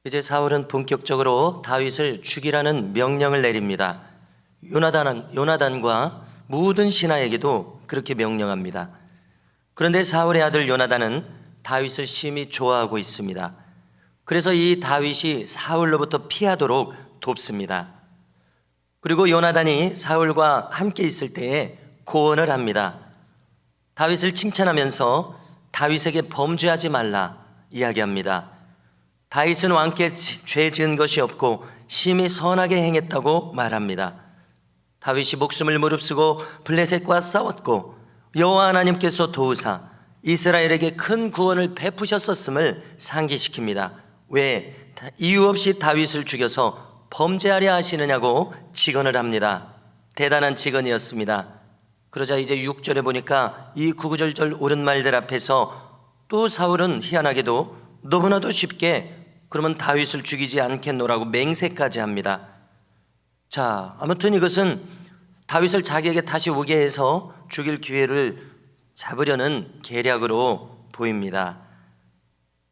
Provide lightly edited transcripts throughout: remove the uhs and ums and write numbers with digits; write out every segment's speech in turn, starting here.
이제 사울은 본격적으로 다윗을 죽이라는 명령을 내립니다. 요나단과 모든 신하에게도 그렇게 명령합니다. 그런데 사울의 아들 요나단은 다윗을 심히 좋아하고 있습니다. 그래서 이 다윗이 사울로부터 피하도록 돕습니다. 그리고 요나단이 사울과 함께 있을 때에 고언을 합니다. 다윗을 칭찬하면서 다윗에게 범죄하지 말라 이야기합니다. 다윗은 왕께 죄 지은 것이 없고 심히 선하게 행했다고 말합니다. 다윗이 목숨을 무릅쓰고 블레셋과 싸웠고 여호와 하나님께서 도우사 이스라엘에게 큰 구원을 베푸셨었음을 상기시킵니다. 왜 이유 없이 다윗을 죽여서 범죄하려 하시느냐고 직언을 합니다. 대단한 직언이었습니다. 그러자 이제 6절에 보니까 이 구구절절 옳은 말들 앞에서 또 사울은 희한하게도 너무나도 쉽게 그러면 다윗을 죽이지 않겠노라고 맹세까지 합니다. 자, 아무튼 이것은 다윗을 자기에게 다시 오게 해서 죽일 기회를 잡으려는 계략으로 보입니다.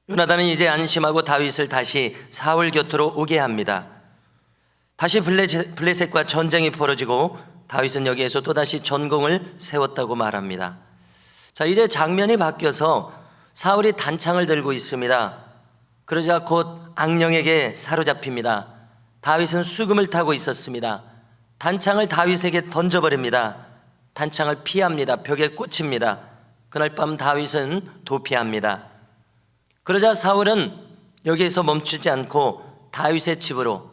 요나단은 이제 안심하고 다윗을 다시 사울 곁으로 오게 합니다. 다시 블레셋과 전쟁이 벌어지고 다윗은 여기에서 또다시 전공을 세웠다고 말합니다. 자, 이제 장면이 바뀌어서 사울이 단창을 들고 있습니다. 그러자 곧 악령에게 사로잡힙니다. 다윗은 수금을 타고 있었습니다. 단창을 다윗에게 던져버립니다. 단창을 피합니다. 벽에 꽂힙니다. 그날 밤 다윗은 도피합니다. 그러자 사울은 여기에서 멈추지 않고 다윗의 집으로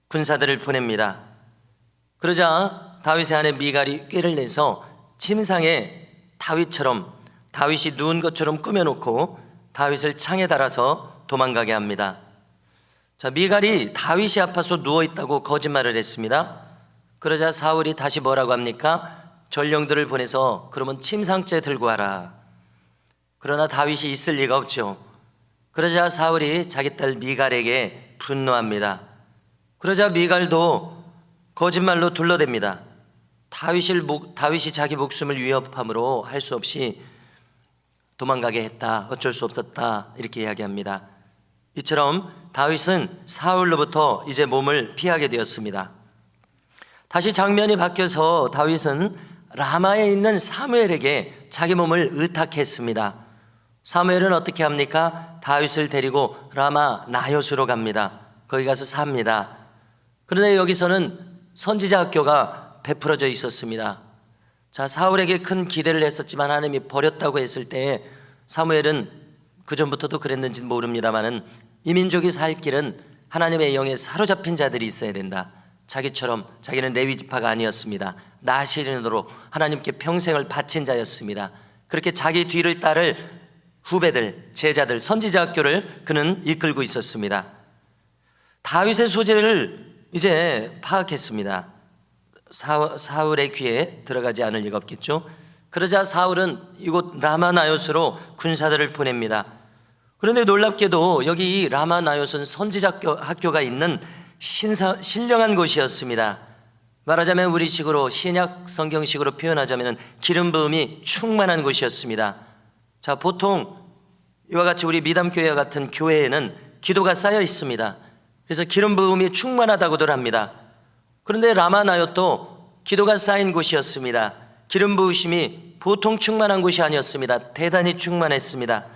군사들을 보냅니다. 그러자 다윗의 아내 미갈이 꾀를 내서 침상에 다윗이 누운 것처럼 꾸며놓고 다윗을 창에 달아서 도망가게 합니다. 자, 미갈이 다윗이 아파서 누워있다고 거짓말을 했습니다. 그러자 사울이 다시 뭐라고 합니까? 전령들을 보내서 그러면 침상째 들고 와라. 그러나 다윗이 있을 리가 없죠. 그러자 사울이 자기 딸 미갈에게 분노합니다. 그러자 미갈도 거짓말로 둘러댑니다. 다윗이 자기 목숨을 위협함으로 할 수 없이 도망가게 했다. 어쩔 수 없었다. 이렇게 이야기합니다. 이처럼 다윗은 사울로부터 이제 몸을 피하게 되었습니다. 다시 장면이 바뀌어서 다윗은 라마에 있는 사무엘에게 자기 몸을 의탁했습니다. 사무엘은 어떻게 합니까? 다윗을 데리고 라마 나요스로 갑니다. 거기 가서 삽니다. 그런데 여기서는 선지자 학교가 베풀어져 있었습니다. 자, 사울에게 큰 기대를 했었지만 하나님이 버렸다고 했을 때 사무엘은 그전부터도 그랬는지는 모릅니다만은 이 민족이 살 길은 하나님의 영에 사로잡힌 자들이 있어야 된다. 자기는 레위 지파가 아니었습니다. 나시린으로 하나님께 평생을 바친 자였습니다. 그렇게 자기 뒤를 따를 후배들, 제자들, 선지자 학교를 그는 이끌고 있었습니다. 다윗의 소재를 이제 파악했습니다. 사울의 귀에 들어가지 않을 리가 없겠죠. 그러자 사울은 이곳 라마나요스로 군사들을 보냅니다. 그런데 놀랍게도 여기 이 라마나요스는 선지자 학교가 있는 신령한 곳이었습니다. 말하자면 우리식으로 신약 성경식으로 표현하자면 기름 부음이 충만한 곳이었습니다. 자, 보통 이와 같이 우리 미담교회와 같은 교회에는 기도가 쌓여 있습니다. 그래서 기름 부음이 충만하다고들 합니다. 그런데 라마나요도 기도가 쌓인 곳이었습니다. 기름 부으심이 보통 충만한 곳이 아니었습니다. 대단히 충만했습니다.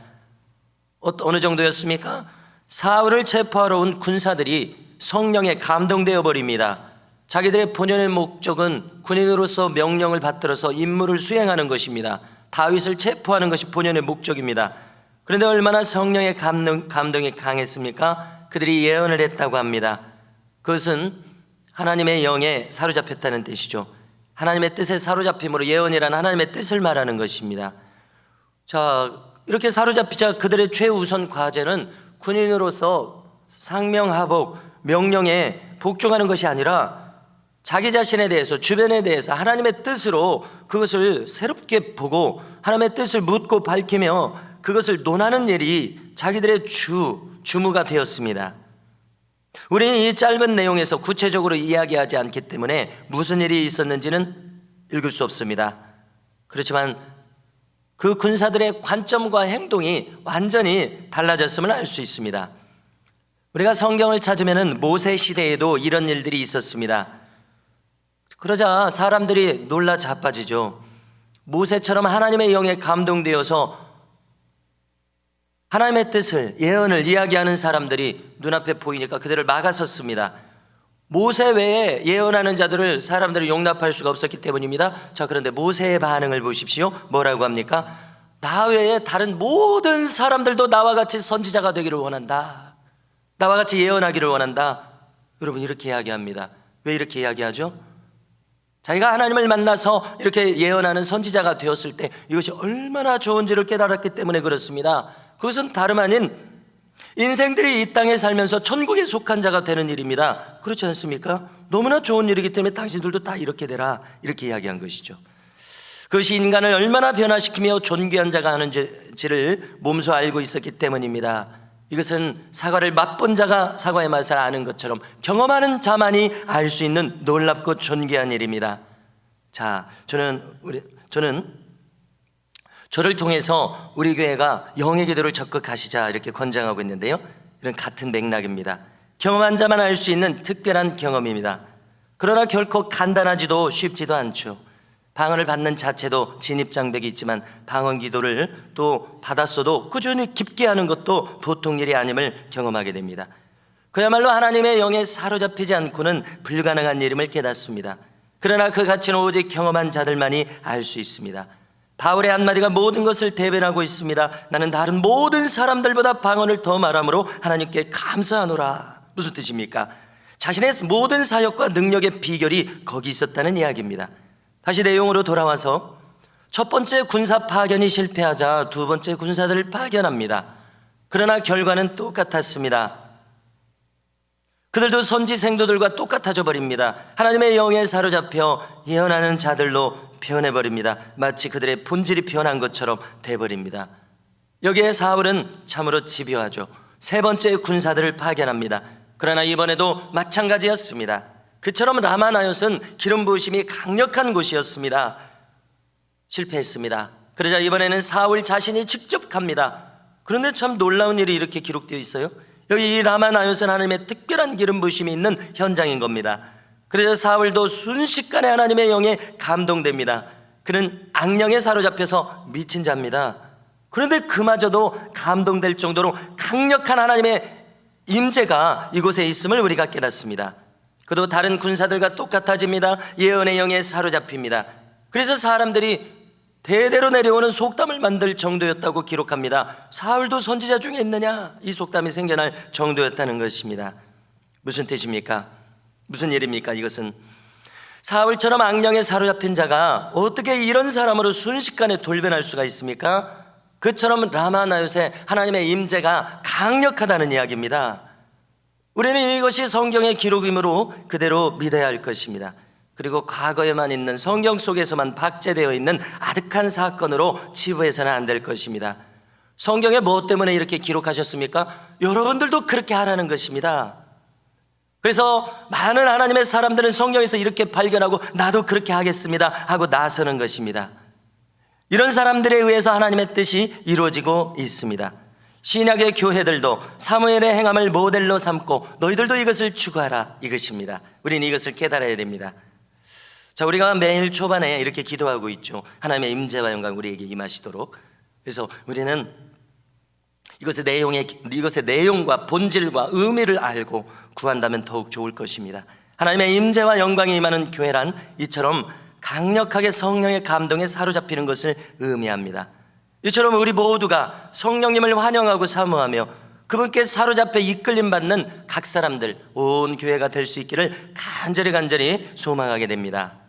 어느 정도였습니까? 사울을 체포하러 온 군사들이 성령에 감동되어 버립니다. 자기들의 본연의 목적은 군인으로서 명령을 받들어서 임무를 수행하는 것입니다. 다윗을 체포하는 것이 본연의 목적입니다. 그런데 얼마나 성령의 감동이 강했습니까? 그들이 예언을 했다고 합니다. 그것은 하나님의 영에 사로잡혔다는 뜻이죠. 하나님의 뜻에 사로잡힘으로 예언이란 하나님의 뜻을 말하는 것입니다. 자, 이렇게 사로잡히자 그들의 최우선 과제는 군인으로서 상명하복, 명령에 복종하는 것이 아니라 자기 자신에 대해서, 주변에 대해서 하나님의 뜻으로 그것을 새롭게 보고 하나님의 뜻을 묻고 밝히며 그것을 논하는 일이 자기들의 주무가 되었습니다. 우리는 이 짧은 내용에서 구체적으로 이야기하지 않기 때문에 무슨 일이 있었는지는 읽을 수 없습니다. 그렇지만 그 군사들의 관점과 행동이 완전히 달라졌음을 알 수 있습니다. 우리가 성경을 찾으면은 모세 시대에도 이런 일들이 있었습니다. 그러자 사람들이 놀라 자빠지죠. 모세처럼 하나님의 영에 감동되어서 하나님의 뜻을, 예언을 이야기하는 사람들이 눈앞에 보이니까 그들을 막아섰습니다. 모세 외에 예언하는 자들을 사람들이 용납할 수가 없었기 때문입니다. 자, 그런데 모세의 반응을 보십시오. 뭐라고 합니까? 나 외에 다른 모든 사람들도 나와 같이 선지자가 되기를 원한다. 나와 같이 예언하기를 원한다. 여러분, 이렇게 이야기합니다. 왜 이렇게 이야기하죠? 자기가 하나님을 만나서 이렇게 예언하는 선지자가 되었을 때 이것이 얼마나 좋은지를 깨달았기 때문에 그렇습니다. 그것은 다름 아닌 인생들이 이 땅에 살면서 천국에 속한 자가 되는 일입니다. 그렇지 않습니까? 너무나 좋은 일이기 때문에 당신들도 다 이렇게 되라, 이렇게 이야기한 것이죠. 그것이 인간을 얼마나 변화시키며 존귀한 자가 하는지를 몸소 알고 있었기 때문입니다. 이것은 사과를 맛본 자가 사과의 맛을 아는 것처럼 경험하는 자만이 알 수 있는 놀랍고 존귀한 일입니다. 자, 저를 통해서 우리 교회가 영의 기도를 적극하시자 이렇게 권장하고 있는데요, 이런 같은 맥락입니다. 경험한 자만 알 수 있는 특별한 경험입니다. 그러나 결코 간단하지도 쉽지도 않죠. 방언을 받는 자체도 진입장벽이 있지만 방언 기도를 또 받았어도 꾸준히 깊게 하는 것도 보통 일이 아님을 경험하게 됩니다. 그야말로 하나님의 영에 사로잡히지 않고는 불가능한 일임을 깨닫습니다. 그러나 그 가치는 오직 경험한 자들만이 알 수 있습니다. 바울의 한마디가 모든 것을 대변하고 있습니다. 나는 다른 모든 사람들보다 방언을 더 말함으로 하나님께 감사하노라. 무슨 뜻입니까? 자신의 모든 사역과 능력의 비결이 거기 있었다는 이야기입니다. 다시 내용으로 돌아와서 첫 번째 군사 파견이 실패하자 두 번째 군사들을 파견합니다. 그러나 결과는 똑같았습니다. 그들도 선지 생도들과 똑같아져 버립니다. 하나님의 영에 사로잡혀 예언하는 자들로 변해버립니다. 마치 그들의 본질이 변한 것처럼 돼버립니다. 여기에 사울은 참으로 집요하죠. 세 번째 군사들을 파견합니다. 그러나 이번에도 마찬가지였습니다. 그처럼 라마나옅은 기름 부으심이 강력한 곳이었습니다. 실패했습니다. 그러자 이번에는 사울 자신이 직접 갑니다. 그런데 참 놀라운 일이 이렇게 기록되어 있어요. 여기 이 라마나옅은 하나님의 특별한 기름 부으심이 있는 현장인 겁니다. 그래서 사울도 순식간에 하나님의 영에 감동됩니다. 그는 악령에 사로잡혀서 미친 자입니다. 그런데 그마저도 감동될 정도로 강력한 하나님의 임재가 이곳에 있음을 우리가 깨닫습니다. 그도 다른 군사들과 똑같아집니다. 예언의 영에 사로잡힙니다. 그래서 사람들이 대대로 내려오는 속담을 만들 정도였다고 기록합니다. 사울도 선지자 중에 있느냐? 이 속담이 생겨날 정도였다는 것입니다. 무슨 뜻입니까? 무슨 일입니까? 이것은 사울처럼 악령에 사로잡힌 자가 어떻게 이런 사람으로 순식간에 돌변할 수가 있습니까? 그처럼 라마나옅의 하나님의 임재가 강력하다는 이야기입니다. 우리는 이것이 성경의 기록이므로 그대로 믿어야 할 것입니다. 그리고 과거에만 있는 성경 속에서만 박제되어 있는 아득한 사건으로 치부해서는 안 될 것입니다. 성경에 뭐 때문에 이렇게 기록하셨습니까? 여러분들도 그렇게 하라는 것입니다. 그래서 많은 하나님의 사람들은 성경에서 이렇게 발견하고 나도 그렇게 하겠습니다 하고 나서는 것입니다. 이런 사람들에 의해서 하나님의 뜻이 이루어지고 있습니다. 신약의 교회들도 사무엘의 행함을 모델로 삼고 너희들도 이것을 추구하라, 이것입니다. 우리는 이것을 깨달아야 됩니다. 자, 우리가 매일 초반에 이렇게 기도하고 있죠. 하나님의 임재와 영광 우리에게 임하시도록. 그래서 우리는 이것의 내용과 본질과 의미를 알고 구한다면 더욱 좋을 것입니다. 하나님의 임재와 영광이 임하는 교회란 이처럼 강력하게 성령의 감동에 사로잡히는 것을 의미합니다. 이처럼 우리 모두가 성령님을 환영하고 사모하며 그분께 사로잡혀 이끌림 받는 각 사람들, 온 교회가 될 수 있기를 간절히 소망하게 됩니다.